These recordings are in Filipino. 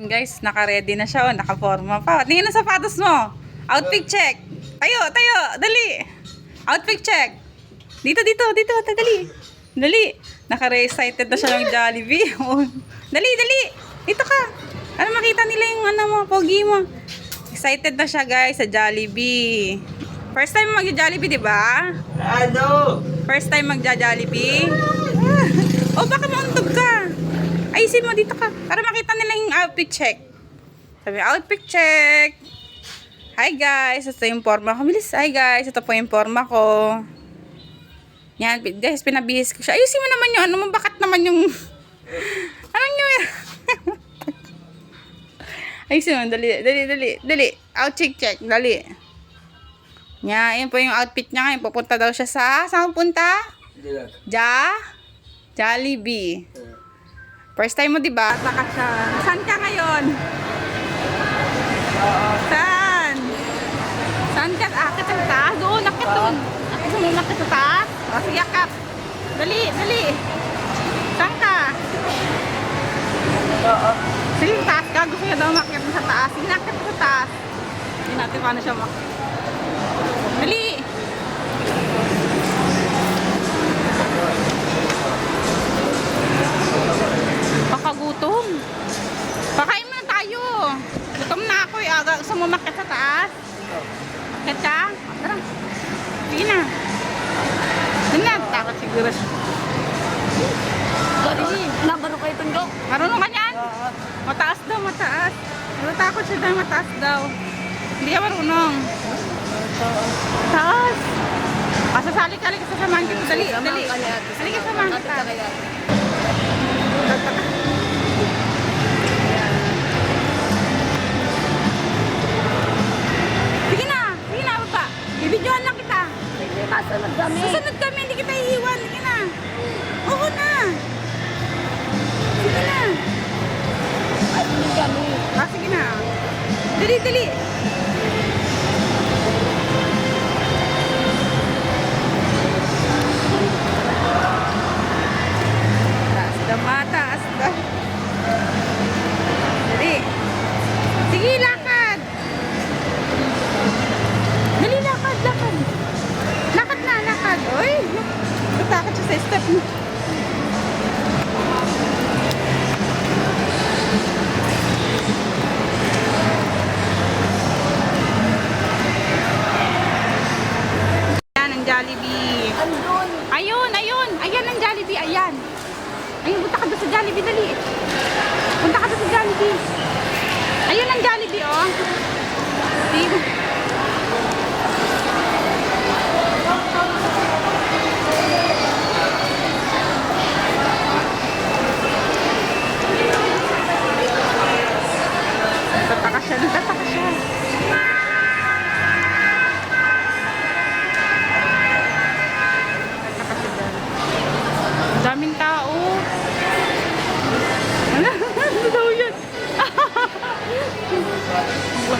Guys, naka-ready na siya. Naka-forma pa. Tingnan ang sapatos mo. Outfit check. Tayo. Dali. Outfit check. Dito. Dali. Dali. Naka-excited na siya ng Jollibee. Dali. Dito ka. Para makita nila yung pogi mo. Excited na siya, guys, sa Jollibee. First time mag-Jollibee, di ba? Ano? First time mag-Jollibee. Baka mauntog ka. Ayusin mo, dito ka. Para makita nila yung outfit check. Sabi, outfit check. Hi guys, ito yung forma ko. Bilis, hi guys, ito po yung forma ko. Yan, guys, pinabihis ko siya. Ayusin mo naman yung bakat naman yung... Anong yun? Ayusin mo, dali. Outfit check, dali. Yan, yun po yung outfit niya ngayon. Pupunta daw siya sa... Saan pupunta? Jollibee. First time mo, diba? Taka siya. Saan ka ngayon? Saan? Saan ka? Akit sa taas? Doon, akit doon. Akit sa taas? O, sige, akit. Dali. Saan ka? Sige, taas ka. Gusto niya daw makit sa taas. Sige, akit sa taas. Hindi natin paano siya makit. Dali. Pakagutom. Pakain mo na tayo. Gutom na ako. Gusto mo makit sa taas? Makit ka? Tara. Sige na. Doon na. Takot siguro siya. Nabaro kayo tundo. Marunong ka niyan? Mataas daw, mataas. Natakot siya dahil mataas daw. Hindi ka marunong. Taas. Sasali ka sa samahan kita. Dali. Dali ka samahan kita. Sige na, baba. Bibidyohan lang kita. Kasunod kami. Susunod kami, hindi kita iiwan. Sige na. Oo na. Sige na. Kasunod kami. Sige na. Dali. Taas daw. Dali. Sige, lakad. Dali, lakad. Lakad. Uy, natakot siya sa step mo. Ayan ang Jollibee. Andun. Ayun. Ayan ang Jollibee. Ayan, punta ka doon sa Jollibee, dali. Punta ka doon sa Jollibee. Ayun ang Jollibee, oh. Dito. Nagtataka siya. Ang daming tao. Ano daw yan?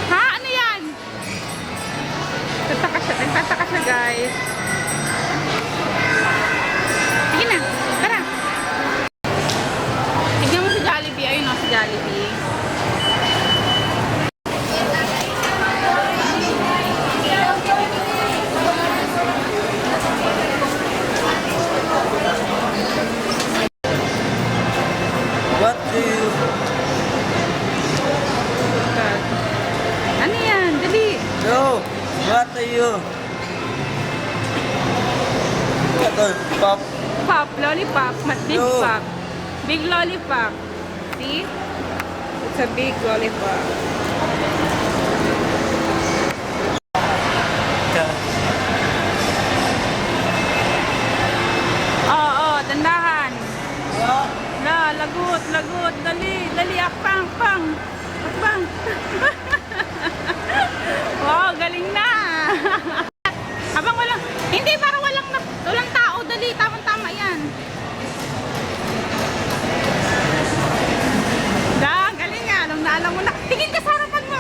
Ha? Ano yan? Nagtataka siya, guys. Sige na, tara. Tignan mo si Jollibee. Ayun o, si Jollibee. What do you... Ano yan? Dali. No! What do you... Ito, pop. Pop, lollipop. Big No. pop. Big lollipop. See? It's a big lollipop. Oo, dandahan. Lagot. Dali. Akpang. Wow, galing na. Habang hindi, parang walang tao. Dali, tama yan. Galing nga. Alam mo na. Tingin ka sa harapan mo.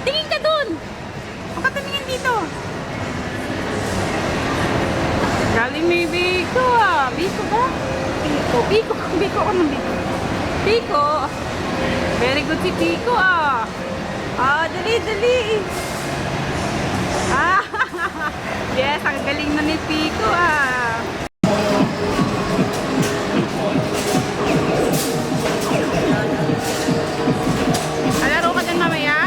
Tingin ka dun. Huwag ka tumingin dito. Galing may Biko ah. Biko ba? Biko. Biko. Very Very good si Pico ah. Ah, dali, dali. Ah, yes, ang galing na ni Pico ah. Alaro ka dyan mamaya.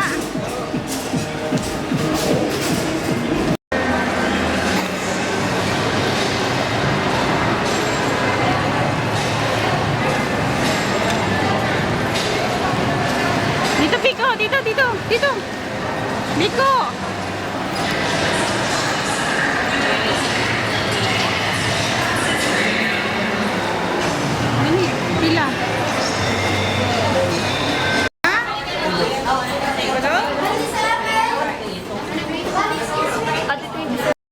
Dito, Pico. Dito, dito. Dito. Pico.